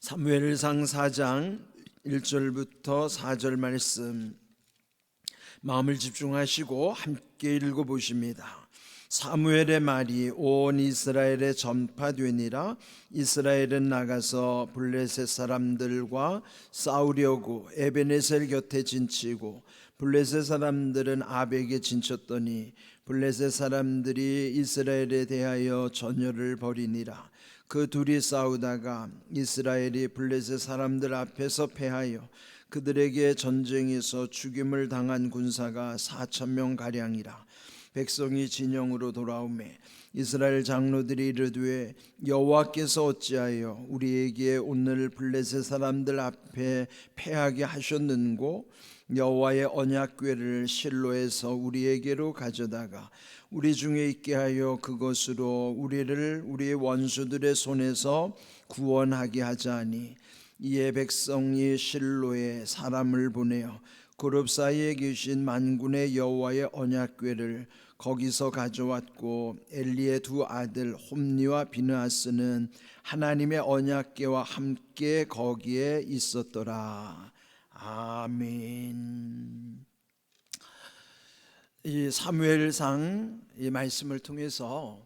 사무엘상 4장 1절부터 4절 말씀 마음을 집중하시고 함께 읽어보십니다. 사무엘의 말이 온 이스라엘에 전파되니라. 이스라엘은 나가서 블레셋 사람들과 싸우려고 에베네셀 곁에 진치고 블레셋 사람들은 아벡에 진쳤더니 블레셋 사람들이 이스라엘에 대하여 전열을 벌이니라. 그 둘이 싸우다가 이스라엘이 블레셋 사람들 앞에서 패하여 그들에게 전쟁에서 죽임을 당한 군사가 4,000명 가량이라. 백성이 진영으로 돌아오매 이스라엘 장로들이 이르되 여호와께서 어찌하여 우리에게 오늘 블레셋 사람들 앞에 패하게 하셨는고 여호와의 언약궤를 실로에서 우리에게로 가져다가 우리 중에 있게 하여 그것으로 우리를 우리의 원수들의 손에서 구원하게 하자니. 이에 백성이 실로에 사람을 보내어 그룹 사이에 계신 만군의 여호와의 언약궤를 거기서 가져왔고 엘리의 두 아들 홈니와 비느하스는 하나님의 언약궤와 함께 거기에 있었더라. 아멘. 이 사무엘상 이 말씀을 통해서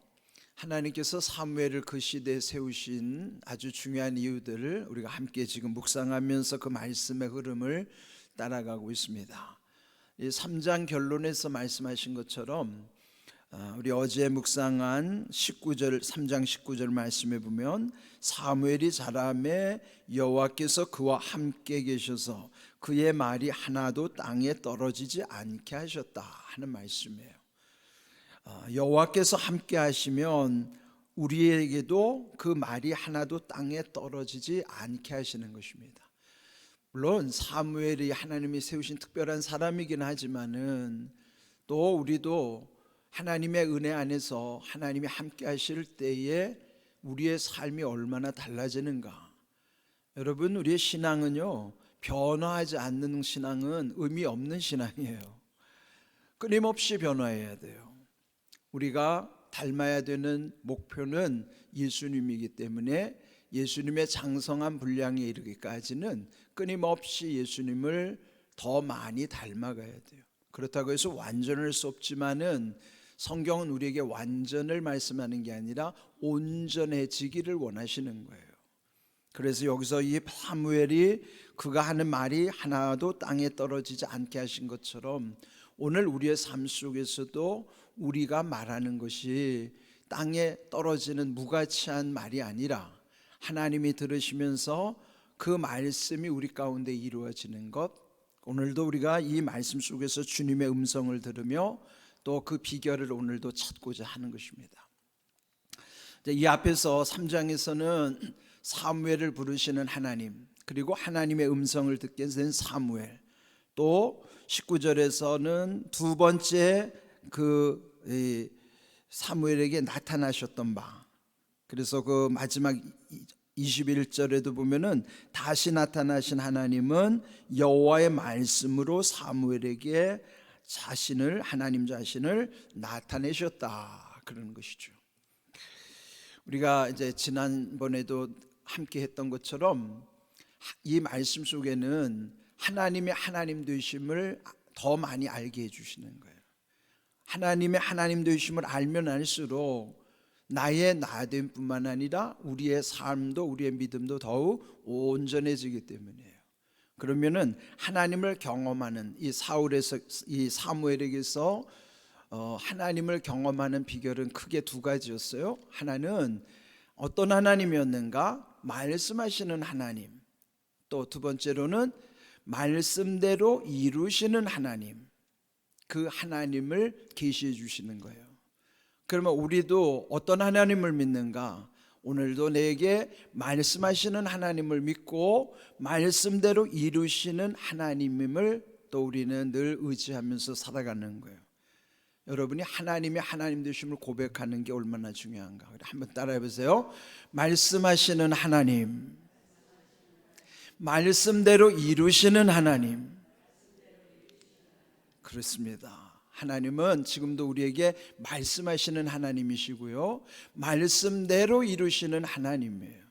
하나님께서 사무엘을 그 시대에 세우신 아주 중요한 이유들을 우리가 함께 지금 묵상하면서 그 말씀의 흐름을 따라가고 있습니다. 이 3장 결론에서 말씀하신 것처럼 우리 어제 묵상한 19절 3장 19절 말씀에 보면 사무엘이 자라매 여호와께서 그와 함께 계셔서 그의 말이 하나도 땅에 떨어지지 않게 하셨다 하는 말씀이에요. 여호와께서 함께 하시면 우리에게도 그 말이 하나도 땅에 떨어지지 않게 하시는 것입니다. 물론 사무엘이 하나님이 세우신 특별한 사람이긴 하지만은 또 우리도 하나님의 은혜 안에서 하나님이 함께 하실 때에 우리의 삶이 얼마나 달라지는가. 여러분, 우리의 신앙은요, 변화하지 않는 신앙은 의미 없는 신앙이에요. 끊임없이 변화해야 돼요. 우리가 닮아야 되는 목표는 예수님이기 때문에 예수님의 장성한 분량에 이르기까지는 끊임없이 예수님을 더 많이 닮아가야 돼요. 그렇다고 해서 완전할 수 없지만은 성경은 우리에게 완전을 말씀하는 게 아니라 온전해지기를 원하시는 거예요. 그래서 여기서 이 사무엘이 그가 하는 말이 하나도 땅에 떨어지지 않게 하신 것처럼 오늘 우리의 삶 속에서도 우리가 말하는 것이 땅에 떨어지는 무가치한 말이 아니라 하나님이 들으시면서 그 말씀이 우리 가운데 이루어지는 것, 오늘도 우리가 이 말씀 속에서 주님의 음성을 들으며 또 그 비결을 오늘도 찾고자 하는 것입니다. 이 앞에서 3장에서는 사무엘을 부르시는 하나님, 그리고 하나님의 음성을 듣게 된 사무엘, 또 19절에서는 두 번째 그 사무엘에게 나타나셨던 바, 그래서 그 마지막 21절에도 보면은 다시 나타나신 하나님은 여호와의 말씀으로 사무엘에게 하나님 자신을 나타내셨다 그러는 것이죠. 우리가 이제 지난번에도 함께 했던 것처럼 이 말씀 속에는 하나님의 하나님 되심을 더 많이 알게 해주시는 거예요. 하나님의 하나님 되심을 알면 알수록 나의 나됨뿐만 아니라 우리의 삶도 우리의 믿음도 더욱 온전해지기 때문이에요. 그러면은 하나님을 경험하는 이 사무엘에게서 하나님을 경험하는 비결은 크게 두 가지였어요. 하나는 어떤 하나님이었는가? 말씀하시는 하나님. 또 두 번째로는 말씀대로 이루시는 하나님. 그 하나님을 계시해 주시는 거예요. 그러면 우리도 어떤 하나님을 믿는가? 오늘도 내게 말씀하시는 하나님을 믿고 말씀대로 이루시는 하나님임을 또 우리는 늘 의지하면서 살아가는 거예요. 여러분이 하나님의 하나님 되심을 고백하는 게 얼마나 중요한가. 한번 따라해 보세요. 말씀하시는 하나님, 말씀대로 이루시는 하나님. 그렇습니다. 하나님은 지금도 우리에게 말씀하시는 하나님이시고요, 말씀대로 이루시는 하나님이에요.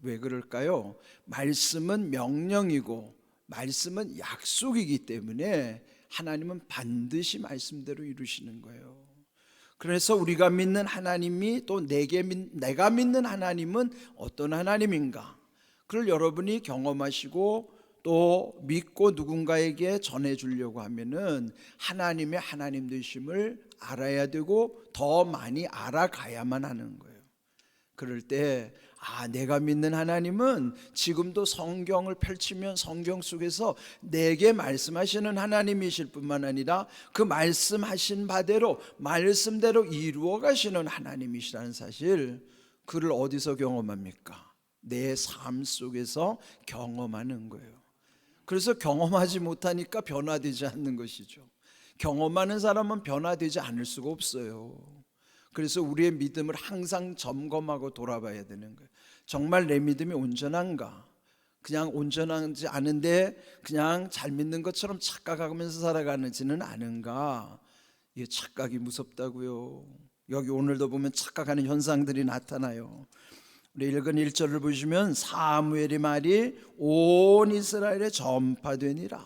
왜 그럴까요? 말씀은 명령이고 말씀은 약속이기 때문에 하나님은 반드시 말씀대로 이루시는 거예요. 그래서 우리가 믿는 하나님이 또 내가 믿는 하나님은 어떤 하나님인가? 그걸 여러분이 경험하시고 또 믿고 누군가에게 전해주려고 하면은 하나님의 하나님 되심을 알아야 되고 더 많이 알아가야만 하는 거예요. 그럴 때 내가 믿는 하나님은 지금도 성경을 펼치면 성경 속에서 내게 말씀하시는 하나님이실 뿐만 아니라 그 말씀하신 바대로 말씀대로 이루어 가시는 하나님이시라는 사실, 그를 어디서 경험합니까? 내 삶 속에서 경험하는 거예요. 그래서 경험하지 못하니까 변화되지 않는 것이죠. 경험하는 사람은 변화되지 않을 수가 없어요. 그래서 우리의 믿음을 항상 점검하고 돌아봐야 되는 거예요. 정말 내 믿음이 온전한가? 그냥 온전하지 않은데 그냥 잘 믿는 것처럼 착각하면서 살아가는지는 않은가? 이게 착각이 무섭다고요. 여기 오늘도 보면 착각하는 현상들이 나타나요. 우리 읽은 1절을 보시면 사무엘의 말이 온 이스라엘에 전파되니라.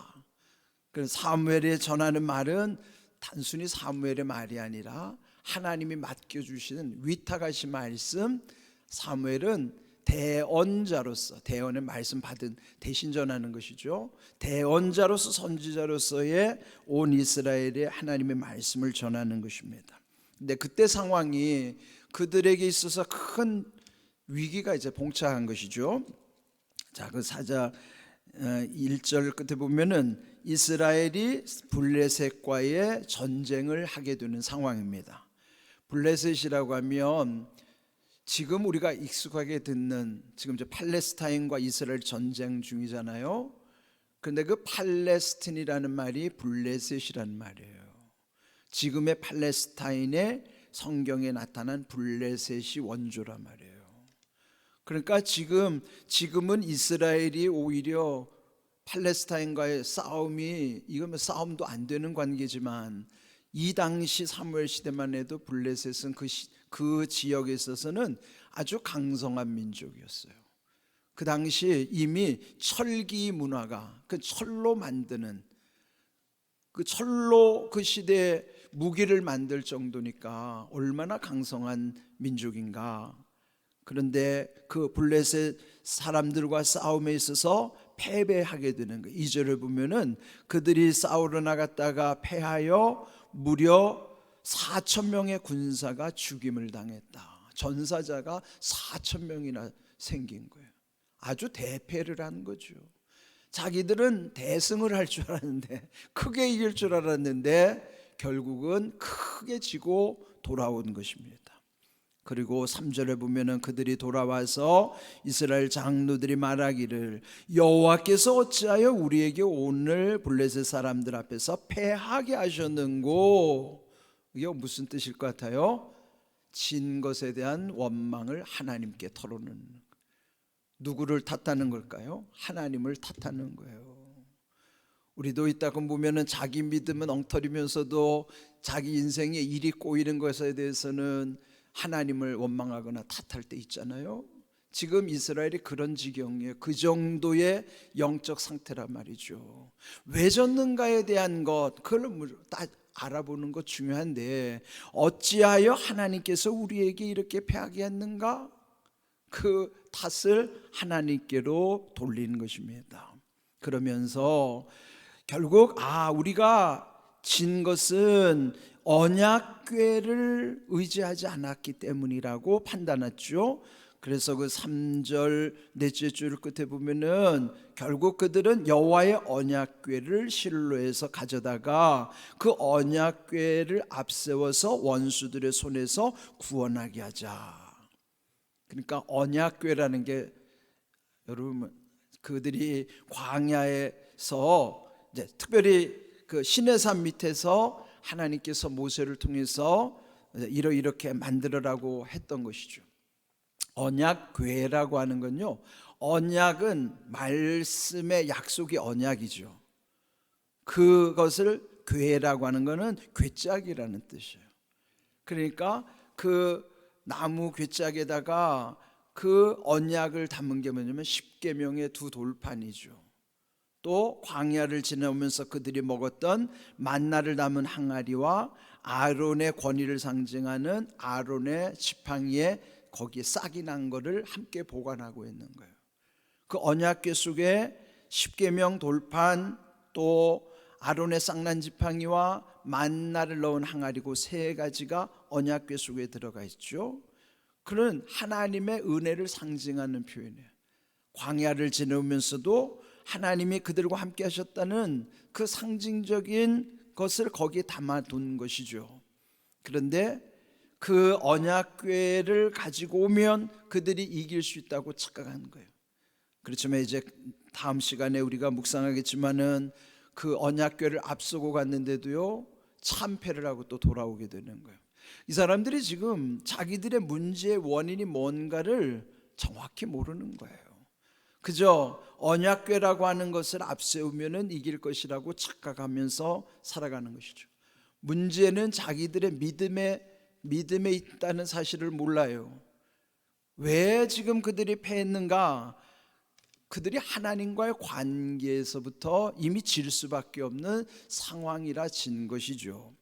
그래서 사무엘이 전하는 말은 단순히 사무엘의 말이 아니라 하나님이 맡겨주시는 위탁하신 말씀, 사무엘은 대언자로서, 대언의 말씀 받은 대신 전하는 것이죠. 대언자로서 선지자로서의 온 이스라엘에 하나님의 말씀을 전하는 것입니다. 근데 그때 상황이 그들에게 있어서 큰 위기가 이제 봉착한 것이죠. 자, 그 사자 1절 끝에 보면은 이스라엘이 블레셋과의 전쟁을 하게 되는 상황입니다. 블레셋이라고 하면 지금 우리가 익숙하게 듣는, 지금 이제 팔레스타인과 이스라엘 전쟁 중이잖아요. 그런데 그 팔레스틴이라는 말이 블레셋이라는 말이에요. 지금의 팔레스타인의 성경에 나타난 블레셋이 원조란 말이에요. 그러니까 지금은 이스라엘이 오히려 팔레스타인과의 싸움이, 이건 싸움도 안 되는 관계지만 이 당시 사무엘 시대만 해도 블레셋은 그 지역에 있어서는 아주 강성한 민족이었어요. 그 당시 이미 철기 문화가, 그 철로 만드는, 그 철로 그 시대에 무기를 만들 정도니까 얼마나 강성한 민족인가. 그런데 그 블레셋 사람들과 싸움에 있어서 패배하게 되는 거예요. 2절을 보면은 그들이 싸우러 나갔다가 패하여 무려 4,000명의 군사가 죽임을 당했다. 전사자가 4,000명이나 생긴 거예요. 아주 대패를 한 거죠. 자기들은 대승을 할 줄 알았는데, 크게 이길 줄 알았는데 결국은 크게 지고 돌아온 것입니다. 그리고 3절에 보면은 그들이 돌아와서 이스라엘 장로들이 말하기를 여호와께서 어찌하여 우리에게 오늘 블레셋 사람들 앞에서 패하게 하셨는고. 이게 무슨 뜻일 것 같아요? 진 것에 대한 원망을 하나님께 털어놓는. 누구를 탓하는 걸까요? 하나님을 탓하는 거예요. 우리도 있다고 보면은 자기 믿음은 엉터리면서도 자기 인생에 일이 꼬이는 것에 대해서는 하나님을 원망하거나 탓할 때 있잖아요. 지금 이스라엘이 그런 지경이에요. 그 정도의 영적 상태란 말이죠. 왜 졌는가에 대한 것, 그걸 딱 알아보는 것 중요한데, 어찌하여 하나님께서 우리에게 이렇게 패하게 했는가? 그 탓을 하나님께로 돌리는 것입니다. 그러면서 결국 우리가 진 것은 언약궤를 의지하지 않았기 때문이라고 판단했죠. 그래서 그 3절 넷째 줄 끝에 보면은 결국 그들은 여호와의 언약궤를 실로에서 가져다가 그 언약궤를 앞세워서 원수들의 손에서 구원하게 하자. 그러니까 언약궤라는 게, 여러분, 그들이 광야에서 이제 특별히 그 시내산 밑에서 하나님께서 모세를 통해서 이렇게 만들어라고 했던 것이죠. 언약궤라고 하는 건요, 언약은 말씀의 약속이 언약이죠. 그것을 궤라고 하는 것은 궤짝이라는 뜻이에요. 그러니까 그 나무 궤짝에다가 그 언약을 담은 게 뭐냐면 십계명의 두 돌판이죠. 또 광야를 지나오면서 그들이 먹었던 만나를 담은 항아리와 아론의 권위를 상징하는 아론의 지팡이에 거기에 싹이 난 거를 함께 보관하고 있는 거예요. 그 언약궤 속에 십계명 돌판, 또 아론의 싹난 지팡이와 만나를 넣은 항아리고 세 가지가 언약궤 속에 들어가 있죠. 그는 하나님의 은혜를 상징하는 표현이에요. 광야를 지나오면서도 하나님이 그들과 함께 하셨다는 그 상징적인 것을 거기에 담아둔 것이죠. 그런데 그 언약궤를 가지고 오면 그들이 이길 수 있다고 착각한 거예요. 그렇지만 이제 다음 시간에 우리가 묵상하겠지만은 그 언약궤를 앞서고 갔는데도요 참패를 하고 또 돌아오게 되는 거예요. 이 사람들이 지금 자기들의 문제의 원인이 뭔가를 정확히 모르는 거예요. 그저 언약궤라고 하는 것을 앞세우면은 이길 것이라고 착각하면서 살아가는 것이죠. 문제는 자기들의 믿음에 있다는 사실을 몰라요. 왜 지금 그들이 패했는가? 그들이 하나님과의 관계에서부터 이미 질 수밖에 없는 상황이라 진 것이죠.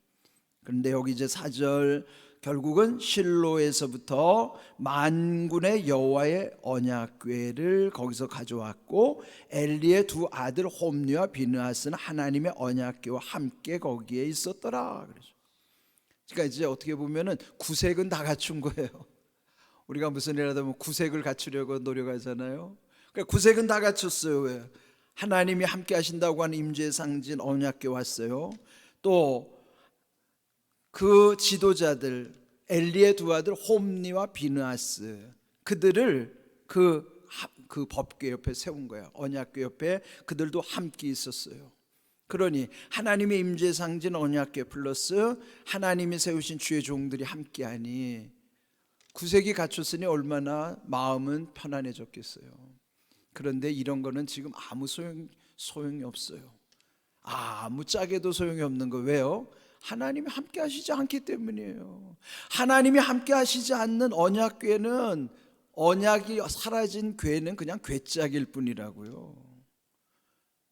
그런데 여기 이제 4절 결국은 실로에서부터 만군의 여호와의 언약궤를 거기서 가져왔고 엘리의 두 아들 홈리와 비느하스는 하나님의 언약궤와 함께 거기에 있었더라. 그러니까 이제 어떻게 보면은 구색은 다 갖춘 거예요. 우리가 무슨 일을 하면 구색을 갖추려고 노력하잖아요. 그러니까 구색은 다 갖췄어요. 왜? 하나님이 함께 하신다고 하는 임재의 상징 언약궤 왔어요. 또 그 지도자들 엘리의 두 아들 홈리와 비느하스 그들을 그 법궤 옆에 세운 거야. 언약궤 옆에 그들도 함께 있었어요. 그러니 하나님의 임재 상징 언약궤 플러스 하나님이 세우신 주의 종들이 함께하니 구색이 갖췄으니 얼마나 마음은 편안해졌겠어요. 그런데 이런 거는 지금 아무 소용이 없어요. 아무짝에도 소용이 없는 거. 왜요? 하나님이 함께 하시지 않기 때문이에요. 하나님이 함께 하시지 않는 언약궤는, 언약이 사라진 궤는 그냥 궤짝일 뿐이라고요.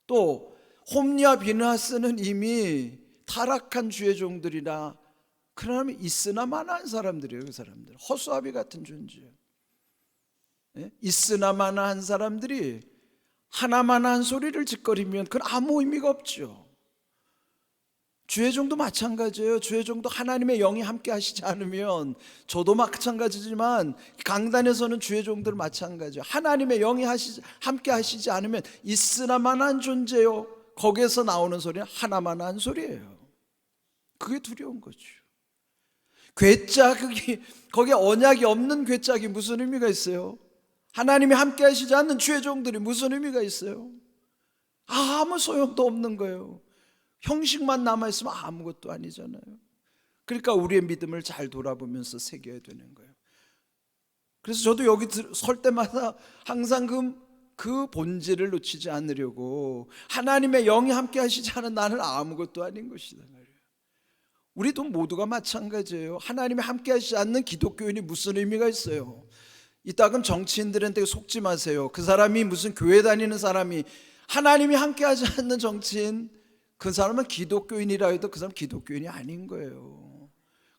또 홈리와 비느하스는 이미 타락한 주의 종들이라 그러나 있으나 마나한 사람들이에요. 그 사람들 허수아비 같은 존재예요. 있으나 마나한 사람들이 하나만한 소리를 짓거리면 그건 아무 의미가 없죠. 주의 종도 마찬가지예요. 주의 종도 하나님의 영이 함께 하시지 않으면, 저도 마찬가지지만 강단에서는 주의 종들 마찬가지예요. 하나님의 영이 함께 하시지 않으면 있으나만한 존재요, 거기에서 나오는 소리는 하나만한 소리예요. 그게 두려운 거죠. 궤짝이, 거기에 언약이 없는 궤짝이 무슨 의미가 있어요? 하나님이 함께 하시지 않는 주의 종들이 무슨 의미가 있어요? 아무 소용도 없는 거예요. 형식만 남아있으면 아무것도 아니잖아요. 그러니까 우리의 믿음을 잘 돌아보면서 새겨야 되는 거예요. 그래서 저도 여기 설 때마다 항상 그 본질을 놓치지 않으려고, 하나님의 영이 함께 하시지 않은 나는 아무것도 아닌 것이다 말이에요. 우리도 모두가 마찬가지예요. 하나님이 함께 하시지 않는 기독교인이 무슨 의미가 있어요? 이따금 정치인들한테 속지 마세요. 그 사람이 무슨 교회 다니는 사람이 하나님이 함께 하지 않는 정치인, 그 사람은 기독교인이라 해도 그 사람 기독교인이 아닌 거예요.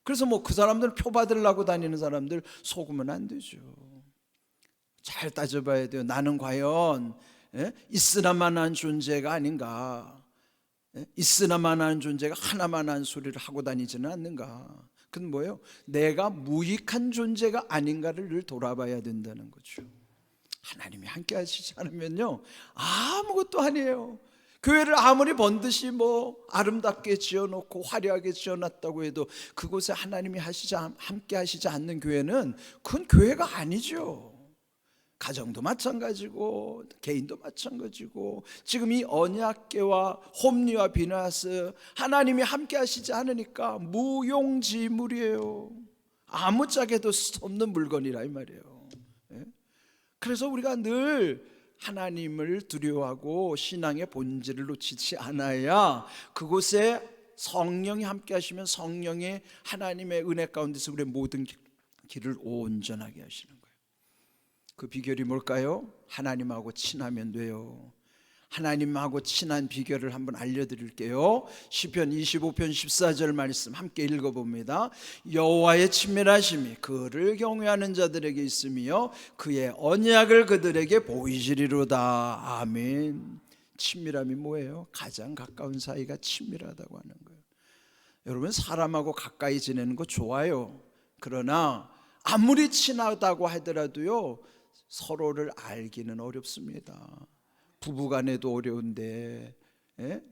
그래서 그 사람들 표 받으려고 다니는 사람들 속으면 안 되죠. 잘 따져봐야 돼요. 나는 과연 있으나만한 존재가 아닌가? 있으나만한 존재가 하나만한 소리를 하고 다니지는 않는가? 그건 뭐예요? 내가 무익한 존재가 아닌가를 늘 돌아봐야 된다는 거죠. 하나님이 함께 하시지 않으면요 아무것도 아니에요. 교회를 아무리 번듯이 아름답게 지어놓고 화려하게 지어놨다고 해도 그곳에 하나님이 함께 하시지 않는 교회는 그건 교회가 아니죠. 가정도 마찬가지고 개인도 마찬가지고, 지금 이 언약궤와 홈리와 비느하스 하나님이 함께 하시지 않으니까 무용지물이에요. 아무짝에도 없는 물건이라 이 말이에요. 그래서 우리가 늘 하나님을 두려워하고 신앙의 본질을 놓치지 않아야 그곳에 성령이 함께 하시면 성령의 하나님의 은혜 가운데서 우리의 모든 길을 온전하게 하시는 거예요. 그 비결이 뭘까요? 하나님하고 친하면 돼요. 하나님하고 친한 비결을 한번 알려드릴게요. 시편 25편 14절 말씀 함께 읽어봅니다. 여호와의 친밀하심이 그를 경외하는 자들에게 있으며 그의 언약을 그들에게 보이시리로다. 아멘. 친밀함이 뭐예요? 가장 가까운 사이가 친밀하다고 하는 거예요. 여러분, 사람하고 가까이 지내는 거 좋아요. 그러나 아무리 친하다고 하더라도요, 서로를 알기는 어렵습니다. 부부간에도 어려운데,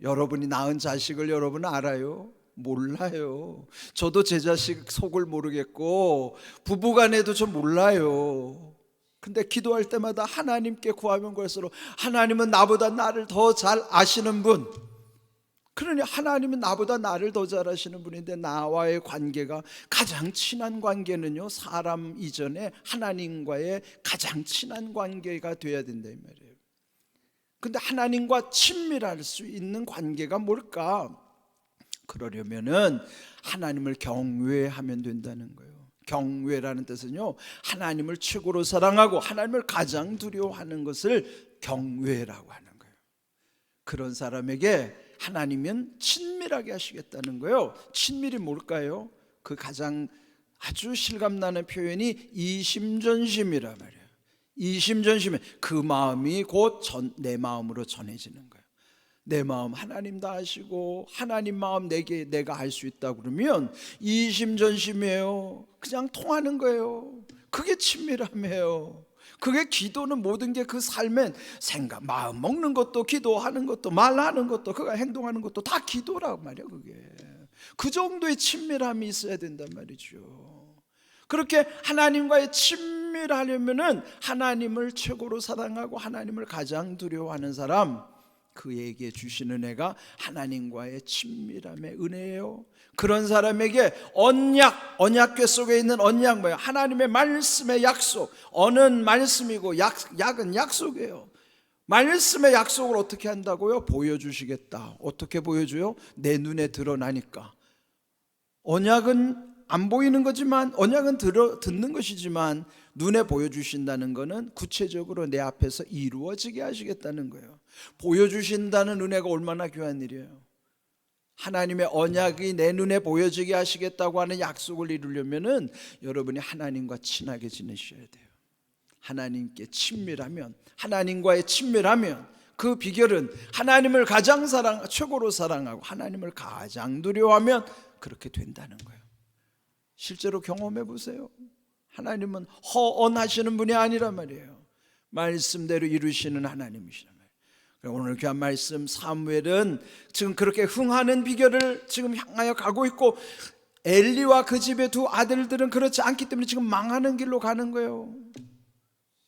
여러분이 낳은 자식을 여러분 알아요? 몰라요. 저도 제 자식 속을 모르겠고 부부간에도 좀 몰라요. 근데 기도할 때마다 하나님께 구하면 갈수록 하나님은 나보다 나를 더 잘 아시는 분, 그러니 하나님은 나보다 나를 더 잘 아시는 분인데, 나와의 관계가 가장 친한 관계는요, 사람 이전에 하나님과의 가장 친한 관계가 돼야 된다 이 말이에요. 근데 하나님과 친밀할 수 있는 관계가 뭘까? 그러려면은 하나님을 경외하면 된다는 거예요. 경외라는 뜻은요, 하나님을 최고로 사랑하고 하나님을 가장 두려워하는 것을 경외라고 하는 거예요. 그런 사람에게 하나님은 친밀하게 하시겠다는 거예요. 친밀이 뭘까요? 그 가장 아주 실감나는 표현이 이심전심이란 말이에요. 이심전심에 그 마음이 곧 내 마음으로 전해지는 거예요. 내 마음 하나님 다 아시고 하나님 마음 내가 알 수 있다 그러면 이심전심이에요. 그냥 통하는 거예요. 그게 친밀함이에요. 그게 기도는 모든 게 그 삶엔 생각, 마음 먹는 것도 기도하는 것도 말하는 것도 그가 행동하는 것도 다 기도라고 말이에요. 그게 그 정도의 친밀함이 있어야 된단 말이죠. 그렇게 하나님과의 친밀하려면은 하나님을 최고로 사랑하고 하나님을 가장 두려워하는 사람, 그에게 주시는 은혜가 하나님과의 친밀함의 은혜예요. 그런 사람에게 언약궤 속에 있는 언약 뭐예요? 하나님의 말씀의 약속. 언은 말씀이고 약은 약속이에요. 말씀의 약속을 어떻게 한다고요? 보여주시겠다. 어떻게 보여줘요? 내 눈에 드러나니까. 언약은 안 보이는 거지만, 언약은 듣는 것이지만 눈에 보여주신다는 것은 구체적으로 내 앞에서 이루어지게 하시겠다는 거예요. 보여주신다는 은혜가 얼마나 귀한 일이에요. 하나님의 언약이 내 눈에 보여지게 하시겠다고 하는 약속을 이루려면은 여러분이 하나님과 친하게 지내셔야 돼요. 하나님께 친밀하면, 하나님과의 친밀하면 그 비결은 하나님을 가장 최고로 사랑하고 하나님을 가장 두려워하면 그렇게 된다는 거예요. 실제로 경험해 보세요. 하나님은 허언하시는 분이 아니란 말이에요. 말씀대로 이루시는 하나님이시란 말이에요. 오늘 귀한 말씀, 사무엘은 지금 그렇게 흥하는 비결을 지금 향하여 가고 있고, 엘리와 그 집의 두 아들들은 그렇지 않기 때문에 지금 망하는 길로 가는 거예요.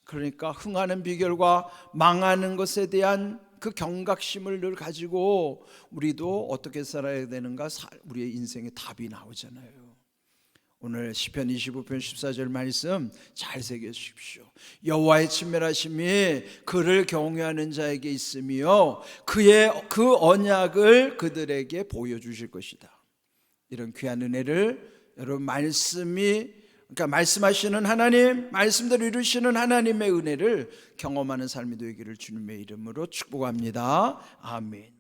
그러니까 흥하는 비결과 망하는 것에 대한 그 경각심을 늘 가지고 우리도 어떻게 살아야 되는가, 우리의 인생의 답이 나오잖아요. 오늘 시편 25편 14절 말씀 잘 새겨주십시오. 여호와의 친밀하심이 그를 경외하는 자에게 있으며 그 언약을 그들에게 보여주실 것이다. 이런 귀한 은혜를 여러분, 그러니까 말씀하시는 하나님, 말씀대로 이루시는 하나님의 은혜를 경험하는 삶이 되기를 주님의 이름으로 축복합니다. 아멘.